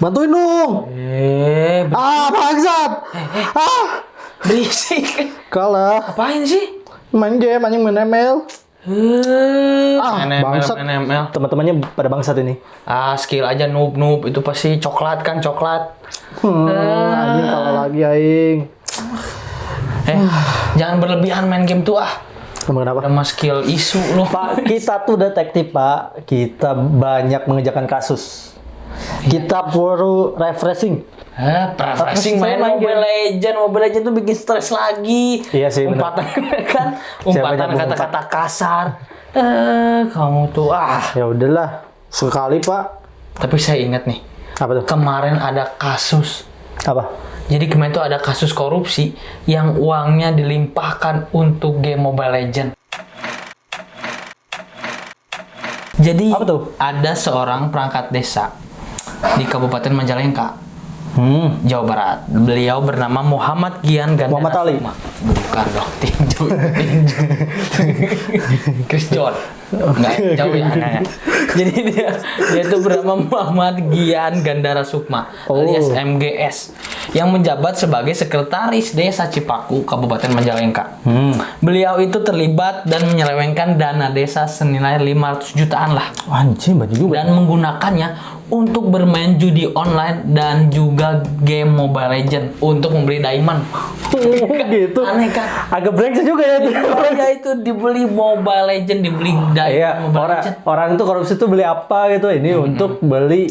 Bantuin dong. Bangsat. Berisik. Kalah. Apain sih? Main game, anjing main ML. Bangsat. Main ML. Teman-temannya pada bangsat ini. Skill aja noob itu pasti coklat kan, coklat. Anjing kalah lagi aing. Jangan berlebihan main game tuh Kenapa? Sama skill isu lu. Pak, kita tuh detektif, Pak. Kita banyak mengerjakan kasus. Kita perlu refreshing. Refreshing main Mobile Legend tuh bikin stres lagi. Iya sih, umpatan kan, umpatan kata-kata kasar. Kamu tuh Ya udahlah, sekali Pak. Tapi saya ingat nih. Apa tuh? Kemarin ada kasus. Apa? Jadi kemarin tuh ada kasus korupsi yang uangnya dilimpahkan untuk game Mobile Legend. Jadi apa tuh? Ada seorang perangkat desa di Kabupaten Majalengka, Jawa Barat. Beliau bernama Muhammad Gian Gandara Muhammad Ali. Bukan dong, tinju. Chris John. Enggak, jauh ya. Enggak. Jadi dia tuh bernama Muhammad Gian Gandara Sukma alias MGS yang menjabat sebagai sekretaris Desa Cipaku, Kabupaten Majalengka. Beliau itu terlibat dan menyelewengkan dana desa senilai 500 jutaan lah. Anjing, banyak juga. Dan menggunakannya untuk bermain judi online dan juga game Mobile Legend untuk membeli diamond. Gitu. Aneh kan? Agak brengsek juga ya itu. Ya itu dibeli Mobile Legend, dibeli diamond Mobile Legend. Orang itu korupsi tuh beli apa gitu? Ini untuk beli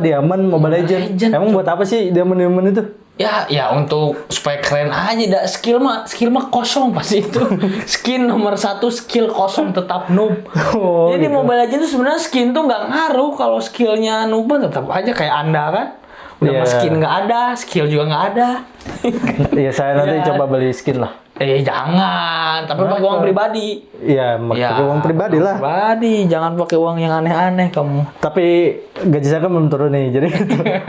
diamond Mobile Legend. Emang buat apa sih diamond itu? Ya untuk supaya keren aja. Skill mah kosong pasti itu. Skin nomor 1 skill kosong, tetap noob. Jadi gitu. Mobile Legends itu sebenarnya skin tuh nggak ngaruh. Kalau skillnya noob tetap aja kayak Anda kan. Udah skin nggak ada, skill juga nggak ada. Iya, saya nanti coba beli skin lah. Jangan, tapi pakai uang pribadi. Iya, pakai uang pribadi lah. Pribadi, jangan pakai uang yang aneh-aneh kamu. Tapi gaji saya kan belum turun nih, jadi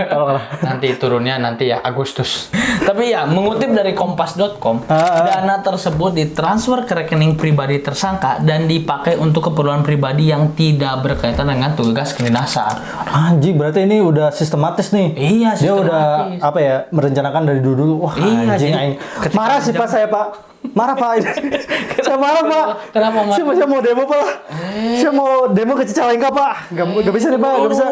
tolonglah. Nanti turunnya ya Agustus. Tapi ya, mengutip dari kompas.com, dana tersebut ditransfer ke rekening pribadi tersangka dan dipakai untuk keperluan pribadi yang tidak berkaitan dengan tugas kedinasan. Anjing, berarti ini udah sistematis nih. Iya, sistematis. Dia udah merencanakan dari dulu. Wah, anjing. Marah sih Pak saya, Pak. Marah Pak. Saya marah Pak. Kenapa marah? Saya mau demo Pak. Saya mau demo ke Cicalengka Pak. Gak bisa nih Pak. Gak bisa.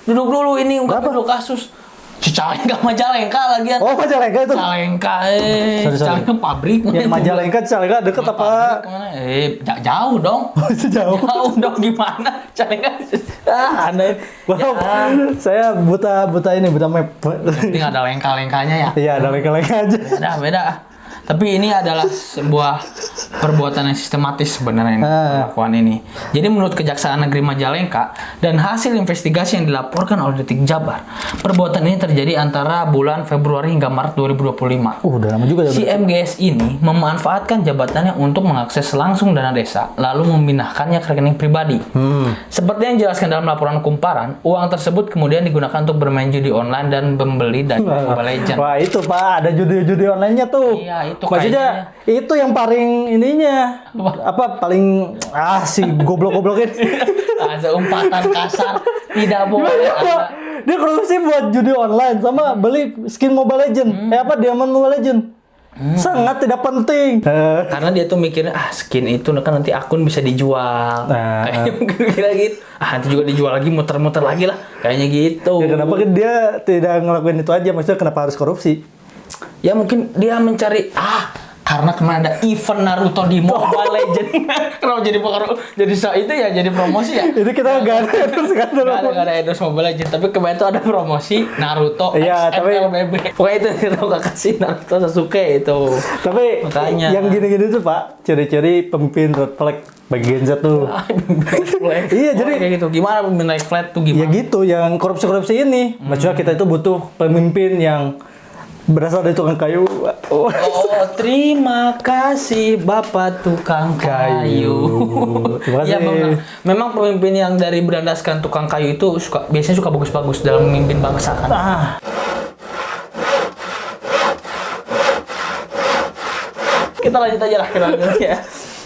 Duduk dulu ini ungkap dulu kasus. Cicalengka Majalengka lagian. Oh, Majalengka itu. Cicalengka Cicalengka pabrik. Ya, Majalengka Cicalengka deket apa? Jauh dong. Jauh dong gimana? Cicalengka. Aneh. Wow. Saya buta map. Penting ada lengka-lengkanya ya. Iya, ada lengka-lengka aja. Beda. Tapi ini adalah sebuah perbuatan yang sistematis sebenarnya perlakuan ini. Jadi menurut Kejaksaan Negeri Majalengka dan hasil investigasi yang dilaporkan oleh Detik Jabar, perbuatan ini terjadi antara bulan Februari hingga Maret 2025. Udah lama juga ya. Si MGS ini memanfaatkan jabatannya untuk mengakses langsung dana desa, lalu memindahkannya ke rekening pribadi. Seperti yang dijelaskan dalam laporan kumparan, uang tersebut kemudian digunakan untuk bermain judi online dan membeli dana Mobile Legends. Wah, itu Pak, ada judi online-nya tuh. Iya, itu maksudnya itu yang paling ininya paling si goblok-goblokin. Umpatan kasar tidak boleh. Dia korupsi buat judi online sama beli skin Mobile Legend. Diamond Mobile Legend. Sangat tidak penting. Karena dia tuh mikirnya skin itu kan nanti akun bisa dijual. Kayaknya mungkin kira gitu. Nanti juga dijual lagi, muter-muter lagi lah. Kayaknya gitu. Ya, kenapa kan dia tidak ngelakuin itu aja? Maksudnya kenapa harus korupsi? Ya mungkin dia mencari karena kemarin ada event Naruto di Mobile Legends. Kenapa jadi promosi ya? Itu kita nggak ada endorse Mobile Legends, tapi kemarin itu ada promosi Naruto XMLBB. Pokoknya itu kita kasih Naruto Sasuke itu. Tapi makanya yang gini-gini tuh Pak, ciri-ciri pemimpin red flag bagi Gen Z tuh. Iya, jadi kayak gitu. Gimana pemimpin red flag tuh gimana? Ya gitu, yang korupsi ini. Maksudnya kita itu butuh pemimpin yang berasal dari tukang kayu. Terima kasih Bapak tukang kayu. Terima kasih. Ya memang pemimpin yang dari berandaskan tukang kayu itu biasanya suka bagus-bagus dalam memimpin bangsa kan. Kita lanjut aja lah ya.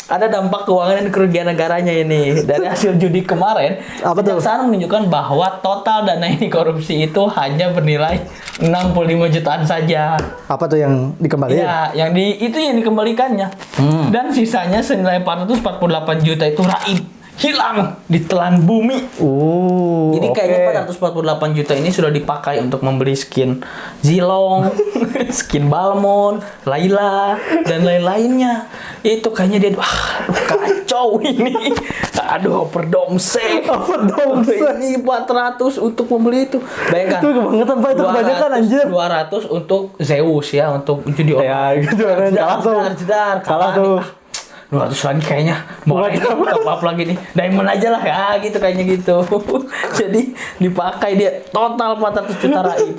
ada dampak keuangan dan kerugian negaranya ini. Dari hasil judi kemarin, Apa tuh? kejaksaan menunjukkan bahwa total dana ini korupsi itu hanya bernilai 65 jutaan saja. Apa tuh yang dikembalikan? Iya, itu yang dikembalikannya. Dan sisanya senilai 448 juta itu raib, hilang ditelan bumi. Jadi kayaknya 448 juta ini sudah dipakai untuk membeli skin Zilong, skin Balmond, Layla, dan lain-lainnya. Itu kayaknya dia, aduh kacau ini. Aduh, overdomsek. Ini 400 untuk membeli itu. Bayangkan. Itu kebangetan Pak, itu kebanyakan anjir. 200 untuk Zeus ya, untuk judi Ya, gitu kalah tuh. Kalah tuh. 200 lagi kayaknya boleh top up lagi nih, diamond aja lah ya gitu kayaknya gitu. Jadi dipakai dia total 400 juta raib.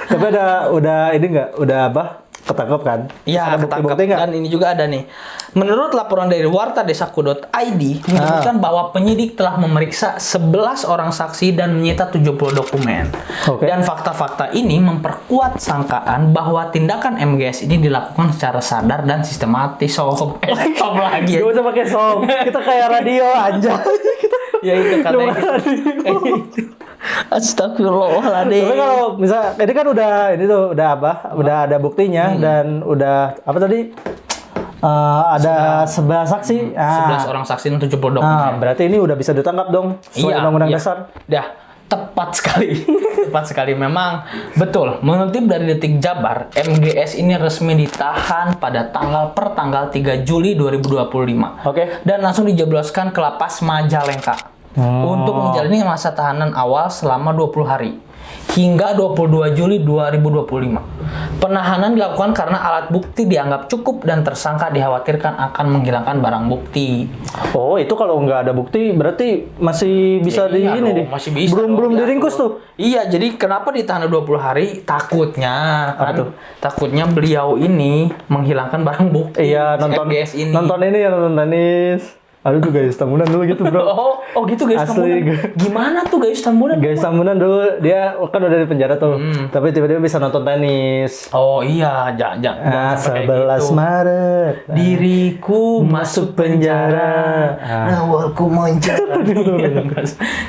Tapi udah ini enggak? Udah apa? Ketangkep kan? Iya, Ada ketangkap. bukti-bukti nggak? Dan ini juga ada nih. Menurut laporan dari wartadesaku.id menyebutkan bahwa penyidik telah memeriksa 11 orang saksi dan menyita 70 dokumen. Oke. Dan fakta-fakta ini memperkuat sangkaan bahwa tindakan MGS ini dilakukan secara sadar dan sistematis. Sob lagi. Gak usah pakai song. Kita kayak radio aja. Ya itu katanya gitu. Astagfirullahaladzim. Tapi kalau misal ini kan udah apa? Udah ada buktinya dan udah apa tadi? Ada 11 saksi. 11 orang saksi dan 70 dokumen. Berarti ini udah bisa ditangkap dong sesuai undang-undang dasar. Dah, tepat sekali. Tepat sekali memang. Betul. Mengutip dari Detik Jabar, MGS ini resmi ditahan pada tanggal 3 Juli 2025. Oke. Dan langsung dijebloskan ke lapas Majalengka. Untuk menjalani masa tahanan awal selama 20 hari. Hingga 22 Juli 2025. Penahanan dilakukan karena alat bukti dianggap cukup dan tersangka dikhawatirkan akan menghilangkan barang bukti. Oh, itu kalau nggak ada bukti berarti masih bisa Iya ini dong, nih. masih bisa Belum dong, diringkus ya. tuh. Iya, jadi kenapa ditahan 20 hari? Takutnya Apa kan. tuh? Takutnya beliau ini menghilangkan barang bukti. Iya, nonton MGS ini. nonton ini ya, nonton tenis. Aduh tuh guys, Tambunan dulu gitu bro. Oh gitu guys Asli. Tambunan. Gimana tuh guys Tambunan? Guys Tambunan dulu, dia kan udah di penjara tuh. Tapi tiba-tiba bisa nonton tenis. Oh iya, jangan sampai kayak 11 gitu. Maret. Diriku masuk penjara, awalku menjalani.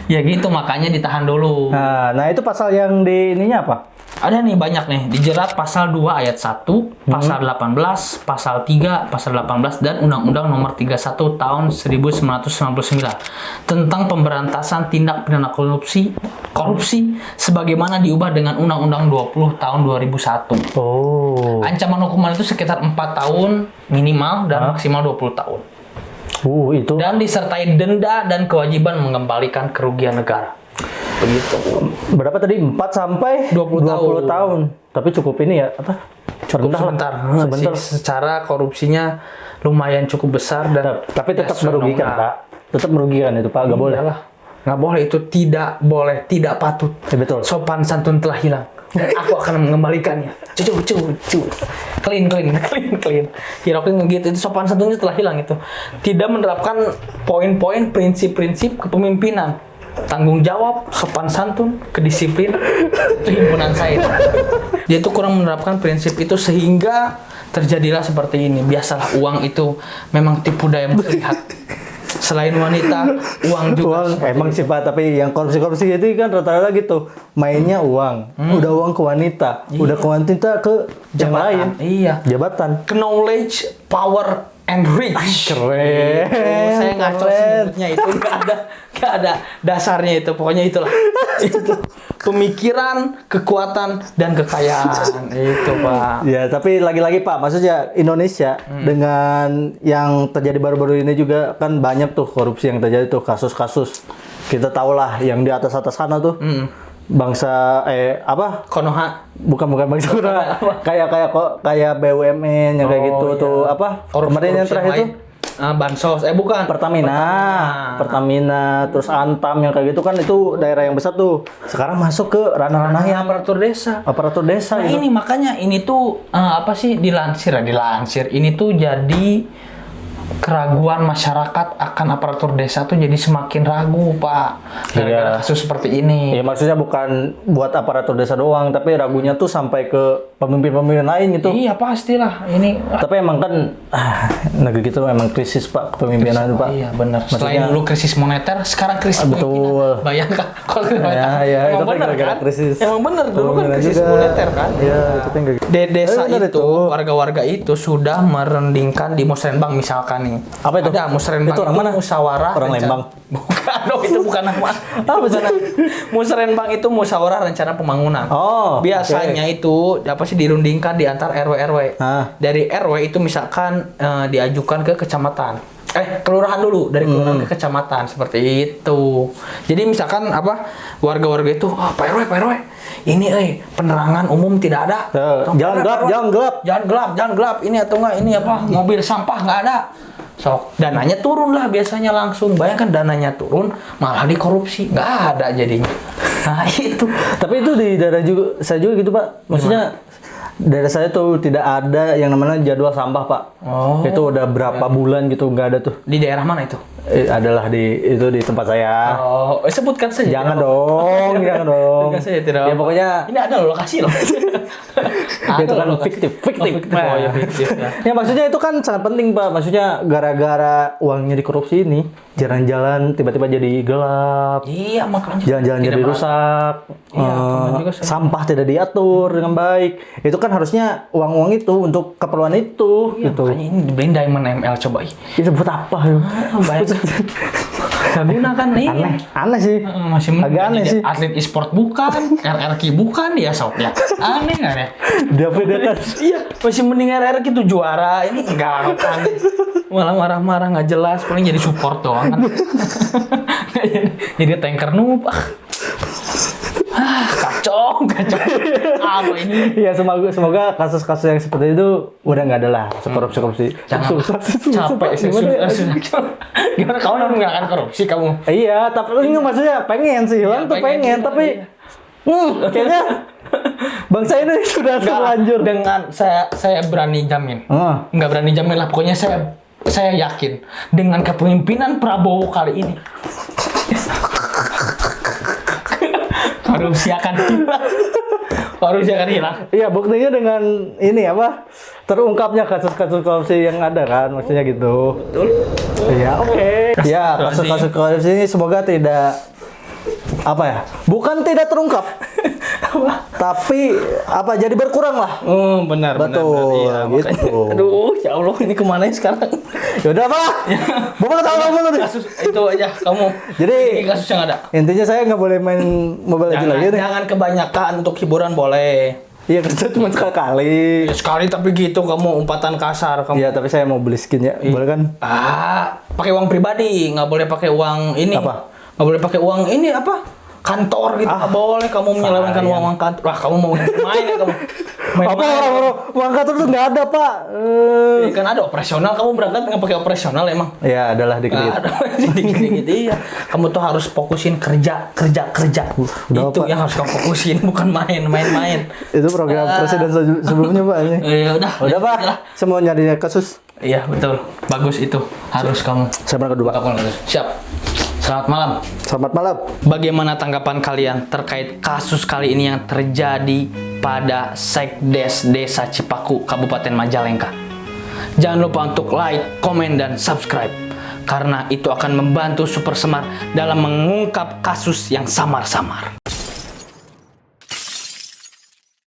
Ya gitu, makanya ditahan dulu. Nah, itu pasal yang di ininya apa? Ada nih banyak nih, dijerat pasal 2 ayat 1, pasal 18, pasal 3, pasal 18 dan Undang-Undang Nomor 31 tahun 1999 tentang pemberantasan tindak pidana korupsi sebagaimana diubah dengan Undang-Undang 20 tahun 2001. Oh. Ancaman hukuman itu sekitar 4 tahun minimal dan maksimal 20 tahun. Itu. Dan disertai denda dan kewajiban mengembalikan kerugian negara. Begitu. Berapa tadi? 4 sampai 20 tahun. Tapi cukup ini ya, apa? Rendah lah. Sebentar. Secara korupsinya lumayan cukup besar dan Tapi tetap sesuai merugikan, undang-undang. Pak. Tetap merugikan itu, Pak. Nggak boleh. Iyalah. Nggak boleh, itu tidak boleh, tidak patut. Ya, betul. Sopan santun telah hilang. Dan aku akan mengembalikannya. Cucu. Clean. Hiraukin gitu, itu sopan santunnya telah hilang itu. Tidak menerapkan poin-poin prinsip-prinsip kepemimpinan. Tanggung jawab, sopan santun, kedisiplinan, itu himpunan saya. Dia tuh kurang menerapkan prinsip itu sehingga terjadilah seperti ini. Biasalah uang itu memang tipu daya muslihat. Selain wanita, uang juga. Emang sih Pak, tapi yang korupsi itu kan rata-rata gitu. Mainnya uang. Udah uang ke wanita, udah ke wanita ke yang lain. Iya. Jabatan. Knowledge, power, and rich. Keren. Saya ngaco sih nyebutnya itu, nggak ada dasarnya itu, pokoknya itulah. Itu pemikiran, kekuatan, dan kekayaan itu Pak. Ya, tapi lagi-lagi Pak, maksudnya Indonesia dengan yang terjadi baru-baru ini juga kan banyak tuh korupsi yang terjadi tuh, kasus-kasus. Kita tahu lah yang di atas-atas sana tuh. Bangsa apa? Konoha. Bukan bangsa Konoha. kayak BUMN yang kayak gitu iya. tuh, apa? Kemarin yang terakhir tuh Bansos, bukan. Pertamina, terus Antam yang kayak gitu kan, itu daerah yang besar tuh. Sekarang masuk ke ranah-ranah yang aparatur desa. Nah, Nah, ini makanya ini tuh apa sih dilansir. Ini tuh jadi keraguan masyarakat akan aparatur desa tuh jadi semakin ragu, Pak. Gara-gara Iya. kasus seperti ini. Ya maksudnya bukan buat aparatur desa doang, tapi ragunya tuh sampai ke pemimpin-pemimpin lain gitu. Iya, pastilah. Ini Tapi emang kan negeri kita emang krisis Pak kepemimpinan Pak. iya benar. Selain Maksudnya- dulu krisis moneter, sekarang krisis Betul. pemimpinan. Bayangkan kalau kita bayangkan. Ya, itu Emang kan benar gara-gara kan? krisis. Emang benar dulu kan Pemimpinan krisis juga. moneter kan? Iya, itu kan gara- Di desa benar itu, itu. warga-warga itu sudah merendingkan di Musrenbang misalkan nih. Apa itu? Ada Musrenbang Itu orang mana? musyawarah. Orang Lembang. Bukan, oh, itu bukan nama. Musrenbang itu musyawarah rencana pembangunan. Oh, Biasanya itu apa sih dirundingkan di antar RW. Ah. Dari RW itu misalkan diajukan ke kecamatan. Kelurahan dulu, dari kelurahan ke kecamatan seperti itu. Jadi misalkan apa warga-warga itu, Pak RW, ini penerangan umum tidak ada. Jalan gelap, jalan gelap. Jangan gelap. Ini atau enggak ini apa? Mobil sampah nggak ada. Sok dananya turun lah biasanya langsung. Bayangkan dananya turun malah dikorupsi. Nggak ada jadinya. Nah, itu. Tapi itu di daerah juga saya juga gitu Pak. Maksudnya daerah saya tuh tidak ada yang namanya jadwal sampah Pak. Oh. Itu udah berapa bulan gitu nggak ada tuh. Di daerah mana itu? Adalah di tempat saya. Oh, sebutkan saja. Jangan dong, jangan dong. Sebutkan saja tidak. Ya apa. pokoknya Ini ada loh lokasi loh. itu kan loh lokasi. fiktif. Oh, ya fiktif ya. Ya maksudnya itu kan sangat penting Pak. Maksudnya gara-gara uangnya dikorupsi ini, jalan-jalan tiba-tiba jadi gelap. Iya, makanya. Jalan-jalan Tidak jadi merasa- rusak, Iya, teman juga saya. sampah tidak diatur dengan baik. Itu kan harusnya uang-uang itu untuk keperluan itu, Iya, gitu. makanya ini dibeliin Diamond ML coba. Itu buat apa? Ya? Baik. Gak guna kan nih. Aneh sih. Masih mending Agak aneh jadi sih. atlet e-sport bukan, RRQ bukan ya sob ya. Aneh nggak ya? Dia bedakan. Iya, masih mending RRQ tuh juara. Ini enggak kan. Malah marah-marah nggak jelas, paling jadi support doang kan. Jadi tanker noob. Kacau. Apa ini? Ya semoga kasus-kasus yang seperti itu udah nggak ada lah, korupsi. Jangan capek sih. Gimana kamu nggak akan korupsi kamu? Iya, tapi ini maksudnya pengen sih, Iya, orang tuh pengen, pengen, tapi kayaknya bangsa ini sudah terlanjur. Dengan saya berani jamin. Nggak berani jamin lah, pokoknya saya yakin dengan kepemimpinan Prabowo kali ini korupsi akan hilang. Iya, buktinya dengan ini apa? Terungkapnya kasus-kasus korupsi yang ada kan, maksudnya gitu. Betul. Iya, oke. Ya, kasus-kasus korupsi ini semoga tidak apa ya? Bukan tidak terungkap. Tapi apa jadi berkurang lah. Oh, benar. Betul, Iya, makanya. gitu. Aduh, ya Allah, ini kemana ya sekarang? Ya udah Pak. Bapak tahu dulu nih. Kasus itu aja kamu. Jadi Ini kasus yang ada. intinya saya nggak boleh main Mobile Legends lagi nih. Jangan kebanyakan, untuk hiburan boleh. Iya, kan saya cuma sekali. Ya, sekali tapi gitu kamu umpatan kasar kamu. Iya, tapi saya mau beli skin ya. Boleh kan? Pakai uang pribadi, nggak boleh pakai uang ini. Apa? Nggak boleh pakai uang ini apa? Kantor gitu, nggak boleh kamu menyelewengkan uang kantor. Wah, kamu mau main ya kamu? Apa orang-orang uang kantor tuh nggak ada Pak? Iya, kan ada operasional, kamu berangkat nggak pakai operasional emang? Ya adalah dikit. Ada dikit-dikit iya. Kamu tuh harus fokusin kerja. Udah, Itu Pak. yang harus kamu fokusin, bukan main-main. Itu program presiden sebelumnya Pak ini. Udah Udah Pak, semua nyari kasus. Iya betul, bagus itu harus kamu. Sama kedua. Siap. Selamat malam. Selamat malam. Bagaimana tanggapan kalian terkait kasus kali ini yang terjadi pada Sekdes Desa Cipaku, Kabupaten Majalengka? Jangan lupa untuk like, komen, dan subscribe, karena itu akan membantu Super Semar dalam mengungkap kasus yang samar-samar.